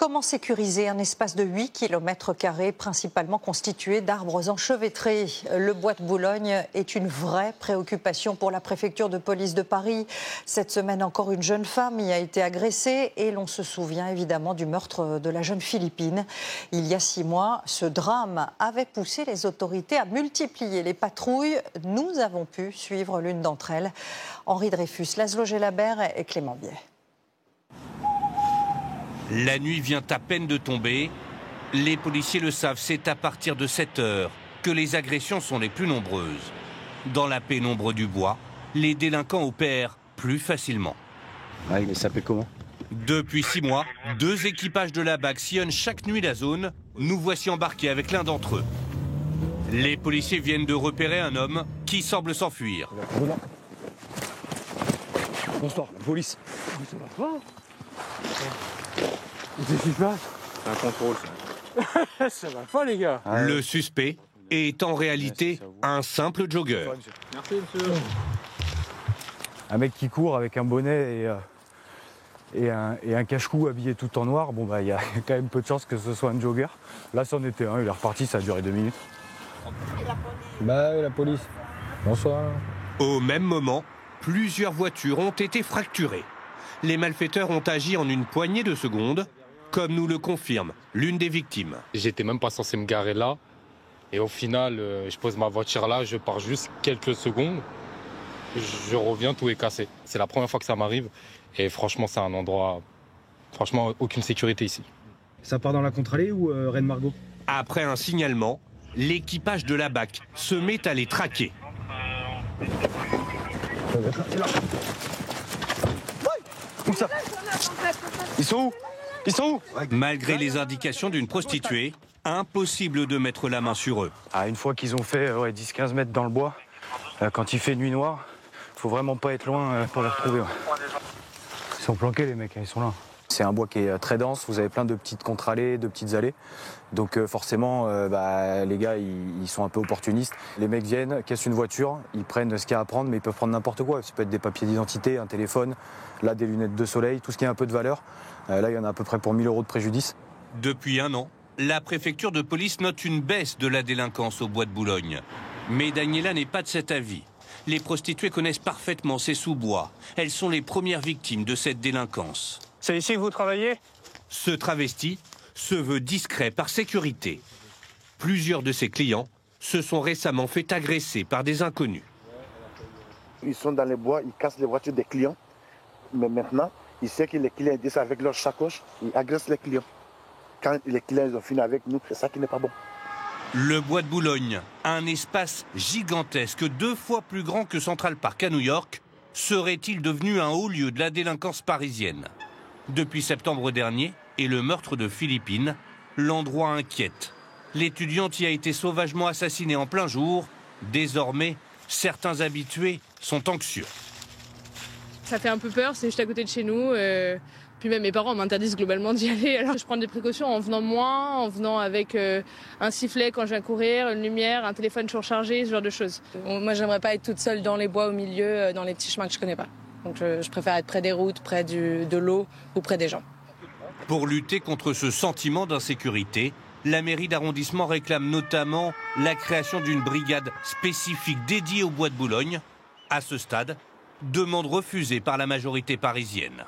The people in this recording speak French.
Comment sécuriser un espace de 8 km² principalement constitué d'arbres enchevêtrés? Le bois de Boulogne est une vraie préoccupation pour la préfecture de police de Paris. Cette semaine encore, une jeune femme y a été agressée et l'on se souvient évidemment du meurtre de la jeune Philippine. Il y a 6 mois, ce drame avait poussé les autorités à multiplier les patrouilles. Nous avons pu suivre l'une d'entre elles. Henri Dreyfus, Laszlo Gelabert et Clément Biet. La nuit vient à peine de tomber. Les policiers le savent, c'est à partir de 7 heures que les agressions sont les plus nombreuses. Dans la pénombre du bois, les délinquants opèrent plus facilement. Ouais, mais ça s'appelle comment? Depuis 6 mois, 2 équipages de la BAC sillonnent chaque nuit la zone. Nous voici embarqués avec l'un d'entre eux. Les policiers viennent de repérer un homme qui semble s'enfuir. Bonsoir, la police. Ça va pas? Qu'est-ce qui se passe? C'est un contrôle, ça. Ça va pas, les gars. Le suspect est en réalité un simple jogger. Merci, monsieur. Un mec qui court avec un bonnet et un cache-cou habillé tout en noir, bon bah il y a quand même peu de chances que ce soit un jogger. Là c'en était un, il est reparti, ça a duré 2 minutes. Bah oui, la police. Bonsoir. Au même moment, plusieurs voitures ont été fracturées. Les malfaiteurs ont agi en une poignée de secondes, comme nous le confirme l'une des victimes. J'étais même pas censé me garer là. Et au final, je pose ma voiture là, je pars juste quelques secondes. Je reviens, tout est cassé. C'est la première fois que ça m'arrive. Et franchement, c'est un endroit... Franchement, aucune sécurité ici. Ça part dans la contre-allée ou Reine-Margot? Après un signalement, l'équipage de la BAC se met à les traquer. Où ça? Ils sont où? Ils sont où? Malgré les indications d'une prostituée, impossible de mettre la main sur eux. Ah, une fois qu'ils ont fait 10-15 mètres dans le bois, quand il fait nuit noire, faut vraiment pas être loin pour les retrouver. Ouais. Ils sont planqués les mecs, ils sont là. C'est un bois qui est très dense, vous avez plein de petites contre-allées, de petites allées. Donc forcément, les gars, ils sont un peu opportunistes. Les mecs viennent, cassent une voiture, ils prennent ce qu'il y a à prendre, mais ils peuvent prendre n'importe quoi. Ça peut être des papiers d'identité, un téléphone, là des lunettes de soleil, tout ce qui a un peu de valeur. Là, il y en a à peu près pour 1 000 € de préjudice. Depuis 1 an, la préfecture de police note une baisse de la délinquance au bois de Boulogne. Mais Daniela n'est pas de cet avis. Les prostituées connaissent parfaitement ces sous-bois. Elles sont les premières victimes de cette délinquance. C'est ici que vous travaillez? Ce travesti se veut discret par sécurité. Plusieurs de ses clients se sont récemment fait agresser par des inconnus. Ils sont dans les bois, ils cassent les voitures des clients. Mais maintenant, ils savent que les clients disent avec leur sacoche, ils agressent les clients. Quand les clients ils ont fini avec nous, c'est ça qui n'est pas bon. Le bois de Boulogne, un espace gigantesque, 2 fois plus grand que Central Park à New York, serait-il devenu un haut lieu de la délinquance parisienne? Depuis septembre dernier et le meurtre de Philippine, l'endroit inquiète. L'étudiante y a été sauvagement assassinée en plein jour. Désormais, certains habitués sont anxieux. Ça fait un peu peur, c'est juste à côté de chez nous. Puis même mes parents m'interdisent globalement d'y aller. Alors je prends des précautions en venant moins, en venant avec un sifflet quand je viens courir, une lumière, un téléphone surchargé, ce genre de choses. Moi, j'aimerais pas être toute seule dans les bois au milieu, dans les petits chemins que je connais pas. Donc je préfère être près des routes, près de l'eau ou près des gens. Pour lutter contre ce sentiment d'insécurité, la mairie d'arrondissement réclame notamment la création d'une brigade spécifique dédiée au bois de Boulogne. À ce stade, demande refusée par la majorité parisienne.